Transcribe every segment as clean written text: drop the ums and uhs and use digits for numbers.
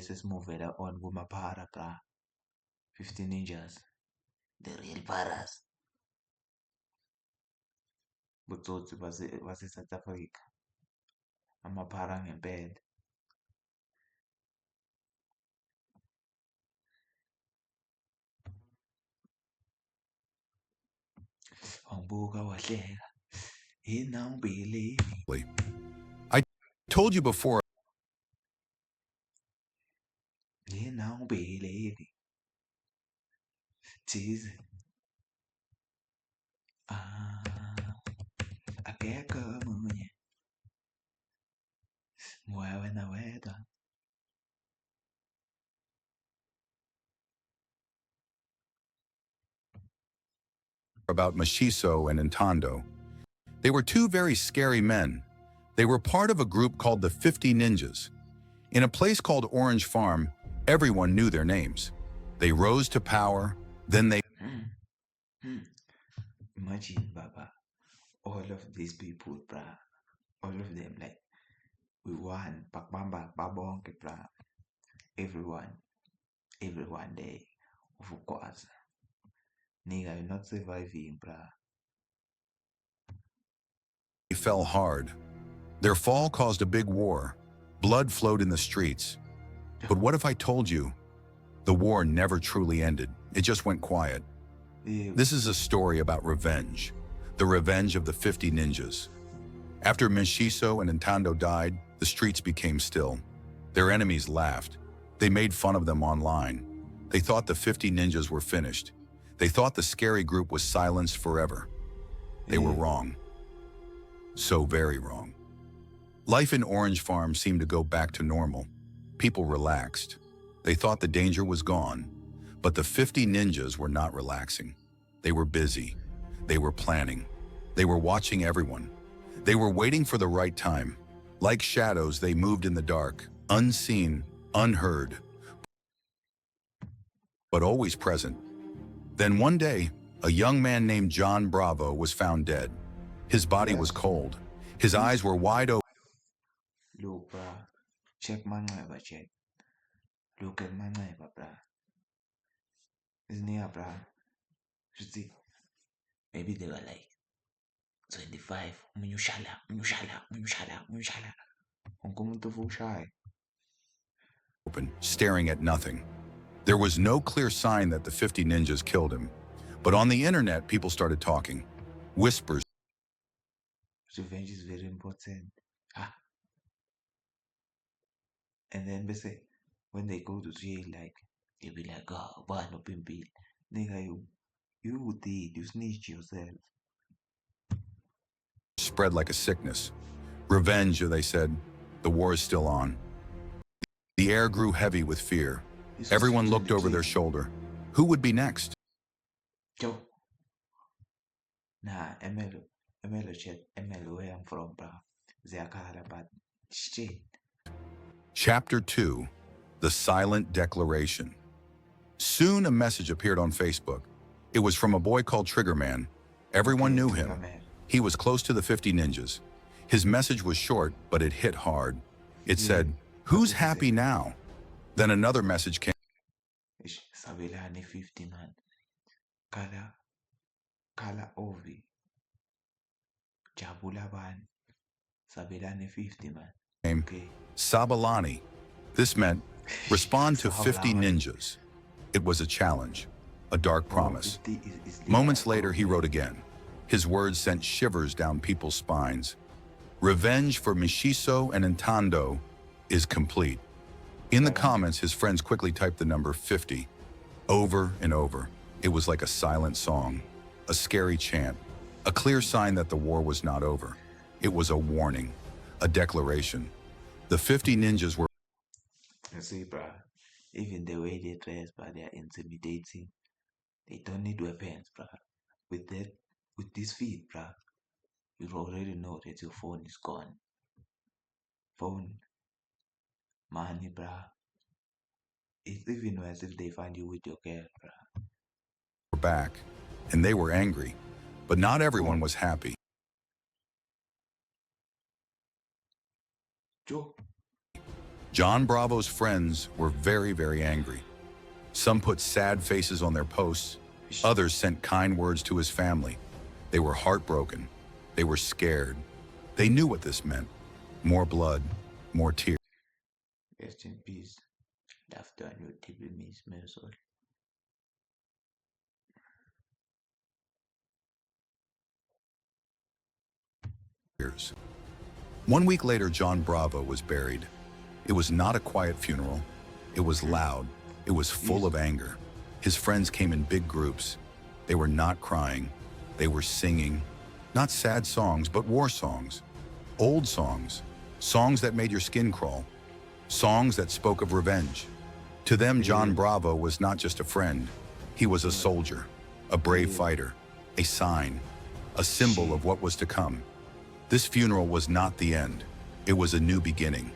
This movie that on Gumapara pra 50 Ninjas. The real paras. Butsotsi base-South Africa. Amapara ngempela. Wambuka wahleka. Yena ungibhekele. I told you before. Yena ungibhekele. Thize. Akekho omunye. Moya wena wedwa. About Mashiso and Ntando. They were two very scary men. They were part of a group called the 50 Ninjas. In a place called Orange Farm, everyone knew their names. They rose to power, then they... Imagine, Baba, all of these people, bra, all of them, like, we won, Pakbamba, Babonke, bra, everyone there, of course. Nigga, you're not surviving, bra. fell hard. Their fall caused a big war. Blood flowed in the streets. But what if I told you the war never truly ended? It just went quiet. This is a story about revenge. The revenge of the 50 ninjas. After Minshiso and Ntando died, the streets became still. Their enemies laughed. They made fun of them online. They thought the 50 ninjas were finished. They thought the scary group was silenced forever. They were wrong. So very wrong. Life in Orange Farm seemed to go back to normal. People relaxed. They thought the danger was gone. But the 50 ninjas were not relaxing. They were busy. They were planning. They were watching everyone. They were waiting for the right time. Like shadows, they moved in the dark, unseen, unheard, but always present. Then one day, a young man named John Bravo was found dead. His body was cold. His eyes were wide open. Look, bra. Check my neighbor, check. Look at my neighbor, bra. Isn't he, bra? You see, maybe they were like 25. Staring at nothing. There was no clear sign that the 50 ninjas killed him. But on the internet, people started talking. Whispers. Revenge is very important. And then they say, when they go to jail, like, they'll be like, oh, boy, no pimple. Nigga, you did, you snitched yourself. Spread like a sickness. Revenge, they said. The war is still on. The air grew heavy with fear. Everyone looked over their shoulder. Who would be next? Joe. Nah, MLO chat, MLO where I'm from, bro. Zakara, but shit. Chapter 2, The Silent Declaration. Soon a message appeared on Facebook. It was from a boy called Triggerman. Everyone knew him. He was close to the 50 ninjas. His message was short, but it hit hard. It said, "Who's happy now?" Then another message came. Sabelani 50 man. Kala Ovi. Jabulaban. Sabelani 50 man. Okay. Sabalani. This meant respond to 50 ninjas. It was a challenge, a dark promise. Moments later, he wrote again. His words sent shivers down people's spines. Revenge for Mishiso and Ntando is complete. In the comments, his friends quickly typed the number 50. Over and over. It was like a silent song, a scary chant, a clear sign that the war was not over. It was a warning, a declaration. The 50 ninjas were... You see, bruh, even the way they dress, bruh, they are intimidating. They don't need weapons, bruh. With this feet, bruh, you already know that your phone is gone. Phone, money, bruh. It's even worse if they find you with your girl, bruh. Back, and they were angry, but not everyone was happy. Joe. John Bravo's friends were very, very angry. Some put sad faces on their posts. Others sent kind words to his family. They were heartbroken. They were scared. They knew what this meant. More blood, more tears. Rest in peace. Daft done your deeply miss Mercer. One week later, John Bravo was buried. It was not a quiet funeral. It was loud. It was full of anger. His friends came in big groups. They were not crying. They were singing, not sad songs, but war songs. Old songs. Songs that made your skin crawl. Songs that spoke of revenge. To them, John Bravo was not just a friend. He was a soldier, a brave fighter, a sign, a symbol of what was to come. This funeral was not the end. It was a new beginning,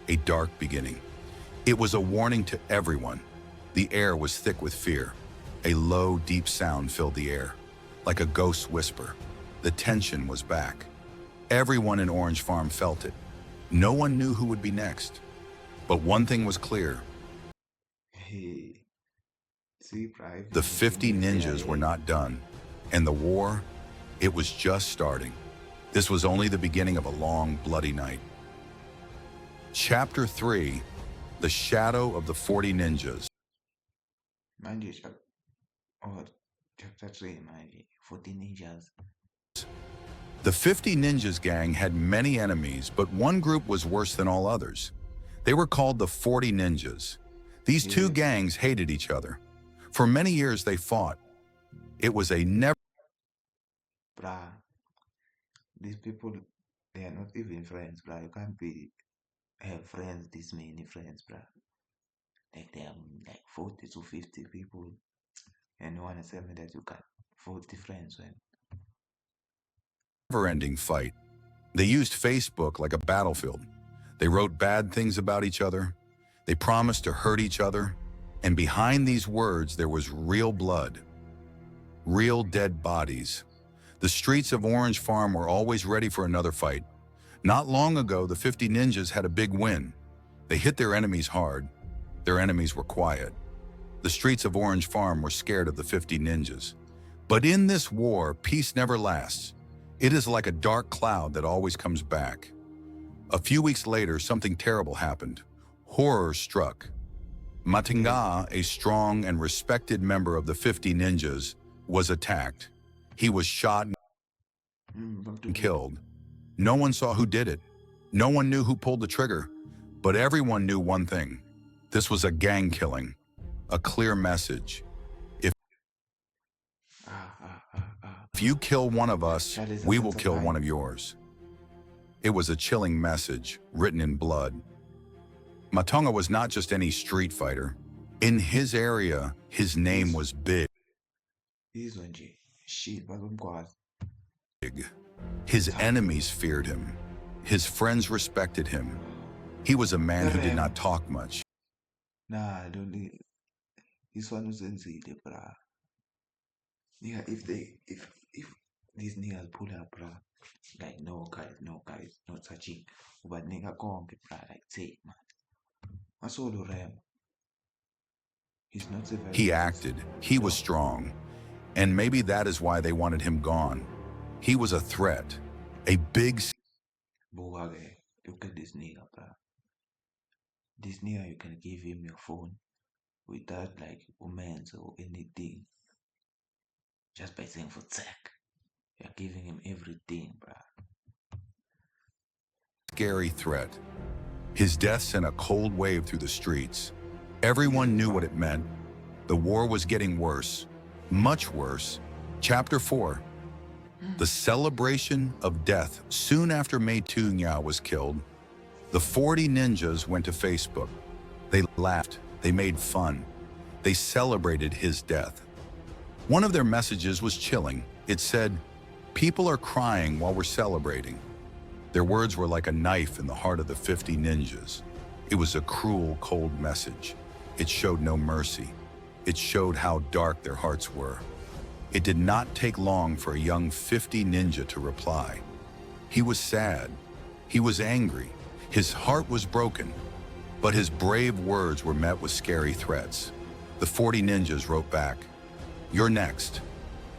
a dark beginning. It was a warning to everyone. The air was thick with fear. A low, deep sound filled the air, like a ghost whisper. The tension was back. Everyone in Orange Farm felt it. No one knew who would be next. But one thing was clear. Hey, see, private. The 50 ninjas were not done. And the war, it was just starting. This was only the beginning of a long, bloody night. Chapter 3, The Shadow of the 40 Ninjas. Mind you, chapter 3, mind you, 40 ninjas. The 50 Ninjas gang had many enemies, but one group was worse than all others. They were called the 40 Ninjas. These two gangs hated each other. For many years they fought. It was a never... Bruh, these people, they are not even friends, bruh. You can't have friends, this many friends, bruh. Like they are like 40 to 50 people, and you want to tell me that you got 40 friends when never-ending fight. They used Facebook like a battlefield. They wrote bad things about each other. They promised to hurt each other. And behind these words, there was real blood, real dead bodies. The streets of Orange Farm were always ready for another fight. Not long ago, the 50 Ninjas had a big win. They hit their enemies hard. Their enemies were quiet. The streets of Orange Farm were scared of the 50 Ninjas. But in this war, peace never lasts. It is like a dark cloud that always comes back. A few weeks later, something terrible happened. Horror struck. Matinga, a strong and respected member of the 50 Ninjas, was attacked. He was shot and killed. No one saw who did it. No one knew who pulled the trigger. But everyone knew one thing. This was a gang killing. A clear message. If you kill one of us, we will kill one of yours. It was a chilling message, written in blood. Matonga was not just any street fighter. In his area, his name was big. His enemies feared him. His friends respected him. He was a man who did not talk much. Nah, I don't need this one was easy, bruh. Yeah, if these niggas pull up, bruh, like no guys, no touching. But nigga go on, bruh, like take man. I saw the ram. He's not so very He acted. He was strong. And maybe that is why they wanted him gone. He was a threat. A big... Bogage, look at this nigga, bruh. This nigga, you can give him your phone without like romance or anything. Just by saying for tech. You're giving him everything, bruh. Scary threat. His death sent a cold wave through the streets. Everyone knew what it meant. The war was getting worse. Much worse. Chapter 4. The celebration of death. Soon after Mei Tunya was killed, the 40 Ninjas went to Facebook. They laughed. They made fun. They celebrated his death. One of their messages was chilling. It said, "People are crying while we're celebrating." Their words were like a knife in the heart of the 50 Ninjas. It was a cruel, cold message. It showed no mercy. It showed how dark their hearts were. It did not take long for a young 50 Ninja to reply. He was sad. He was angry. His heart was broken. But his brave words were met with scary threats. The 40 ninjas wrote back, "You're next."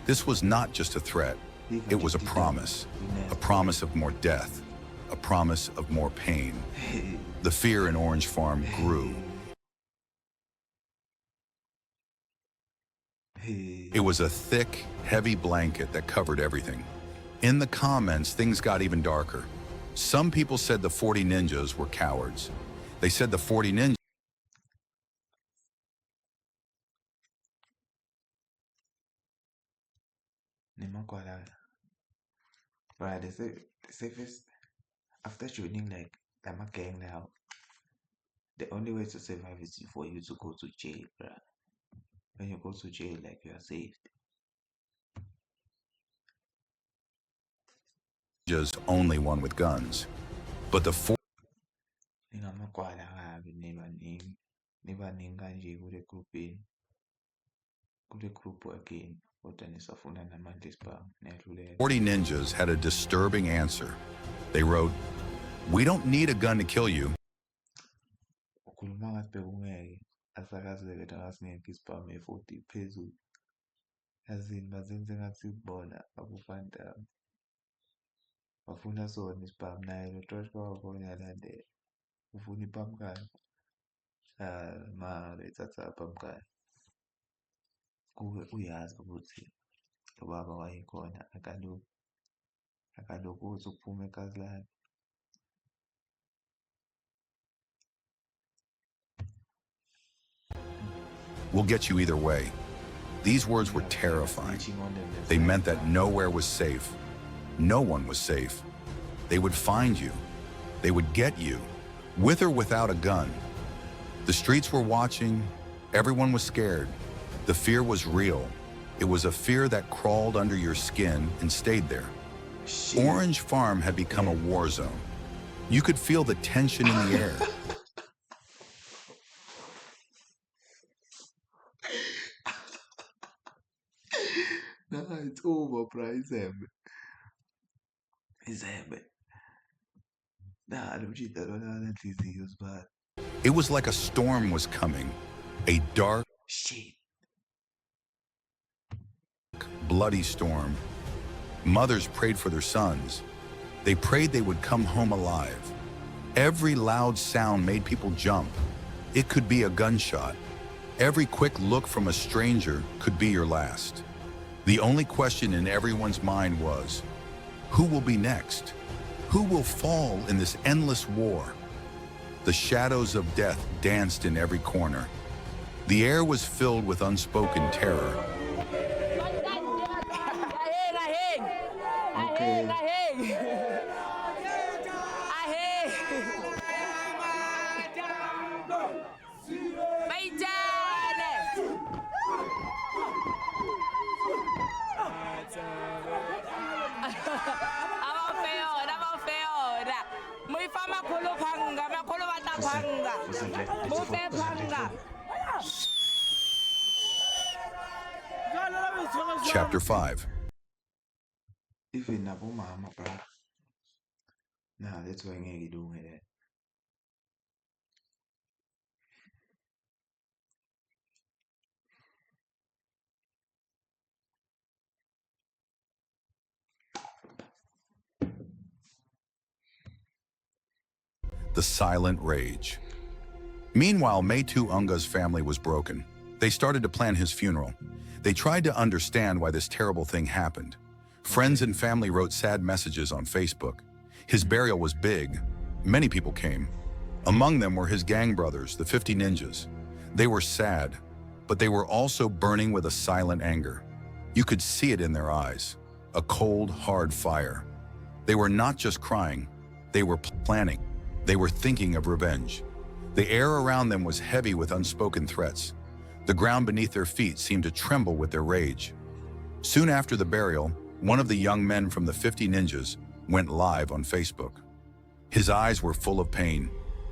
This was not just a threat. It was a promise of more death, a promise of more pain. The fear in Orange Farm grew. It was a thick, heavy blanket that covered everything. In the comments, things got even darker. Some people said the 40 ninjas were cowards. They said the 40 ninjas Right, the safest after shooting like I'm a gang now. The only way to survive is for you to go to jail, bruh. When you go to jail, like you are saved. only one with guns. But the 40 Ngamakwala ngabi nebaningi kanje kule group again kodwa nisafuna namandla isibhamu niyadlulela. ninjas had a disturbing answer. They wrote, "We don't need a gun to kill you." Ukhuluma ngathi bekungeke asakazeke ngasingekho isibhamu e-40 phezulu. Yazini bazenze ngathi bona abufantama. Bafuna sona isibhamu naye lo Josh bawabona yalandela. Ufuna ipamkani. Ma bethatha pamkani. Kuke uyazi ukuthi ubaba wayekhona akalokhu uthi ukuphuma egazi lakhe. "We'll get you either way." These words were terrifying. They meant that nowhere was safe. No one was safe. They would find you. They would get you, with or without a gun. The streets were watching. Everyone was scared. The fear was real. It was a fear that crawled under your skin and stayed there. Orange Farm had become a war zone. You could feel the tension in the air. Nah, it's over, bro. It's him. Nah, I don't cheat that on Anthony's bad. It was like a storm was coming. A dark, Shit. bloody storm. Mothers prayed for their sons. They prayed they would come home alive. Every loud sound made people jump. It could be a gunshot. Every quick look from a stranger could be your last. The only question in everyone's mind was, who will be next? Who will fall in this endless war? The shadows of death danced in every corner. The air was filled with unspoken terror. Okay. Chapter 5. Even nabo mama, bro. Nah, that's why ngeke ilunge that. The silent rage. Meanwhile, Maytu Unga's family was broken. They started to plan his funeral. They tried to understand why this terrible thing happened. Friends and family wrote sad messages on Facebook. His burial was big. Many people came. Among them were his gang brothers, the 50 ninjas. They were sad, but they were also burning with a silent anger. You could see it in their eyes, a cold, hard fire. They were not just crying, they were planning. They were thinking of revenge. The air around them was heavy with unspoken threats. The ground beneath their feet seemed to tremble with their rage. Soon after the burial, one of the young men from the 50 ninjas went live on Facebook. His eyes were full of pain.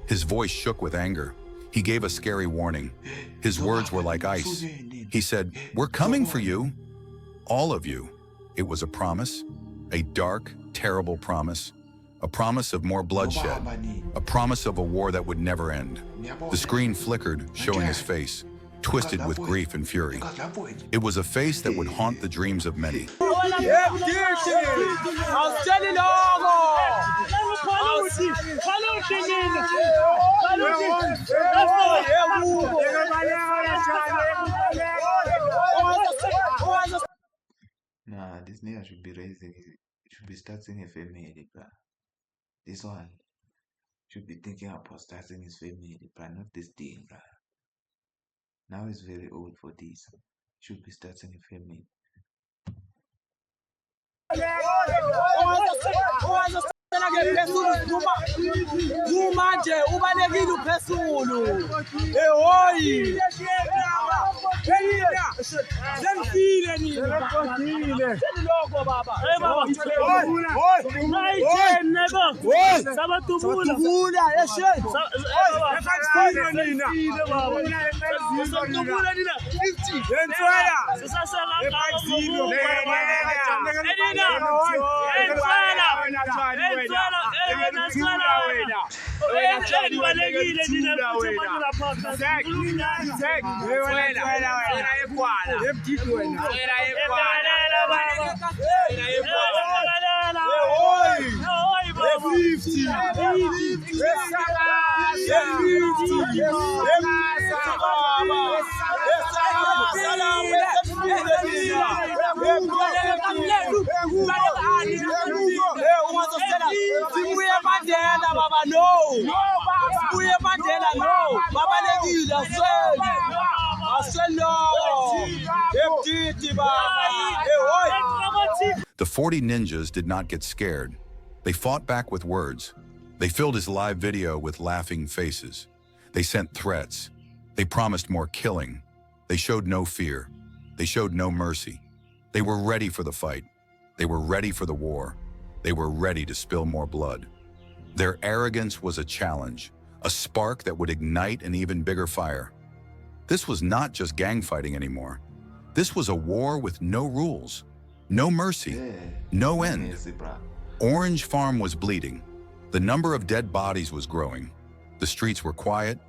His voice shook with anger. He gave a scary warning. His words were like ice. He said, "We're coming for you. All of you." It was a promise, a dark, terrible promise, a promise of more bloodshed, a promise of a war that would never end. The screen flickered, showing his face, twisted with grief and fury. It was a face that would haunt the dreams of many. Nah, this nigga should be raising, should be starting a family, bruh. This one should be thinking about starting his family, bruh, not this thing, bruh. Now he's very old for this. Should be starting a family. The 40 ninjas did not get scared. They fought back with words. They filled his live video with laughing faces. They sent threats. They promised more killing. They showed no fear. They showed no mercy. They were ready for the fight. They were ready for the war. They were ready to spill more blood. Their arrogance was a challenge, a spark that would ignite an even bigger fire. This was not just gang fighting anymore. This was a war with no rules, no mercy, no end. Orange Farm was bleeding. The number of dead bodies was growing. The streets were quiet,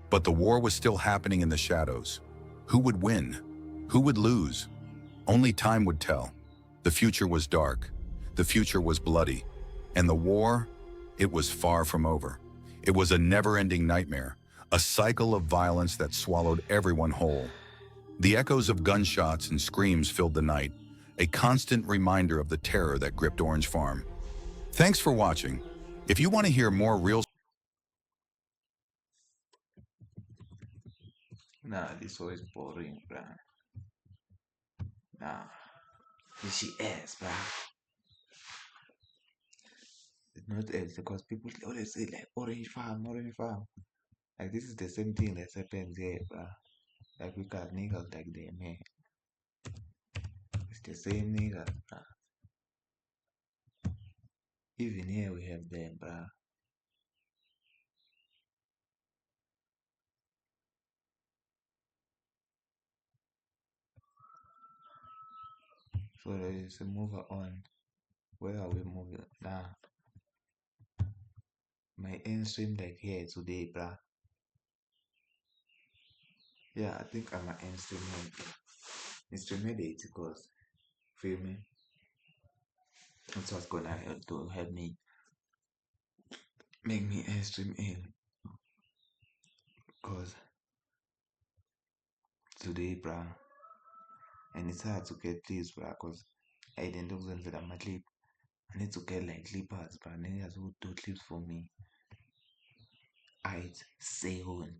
but the war was still happening in the shadows. Who would win? Who would lose? Only time would tell. The future was dark. The future was bloody. And the war, it was far from over. It was a never-ending nightmare, a cycle of violence that swallowed everyone whole. The echoes of gunshots and screams filled the night, a constant reminder of the terror that gripped Orange Farm. Thanks for watching. If you want to hear more real... Nah, this war is boring, bruh. Nah, this shit ass, bruh. It's not else because people always say like orange farm, orange farm. Like this is the same thing that happens here, bruh. Like we got niggas like them here. It's the same niggas, bruh. Even here we have them, bruh. So there is a mover on. Where are we moving? Nah. My end stream like here today, bruh. Yeah, I think I'm an intermediate because feel me? That's what's gonna help to help me make me stream in. Cause today, bruh, and it's hard to get this, bruh, cause I didn't do that I'm a clip. I need to get like clippers, bruh, niggas who do clips for me. I'd say on.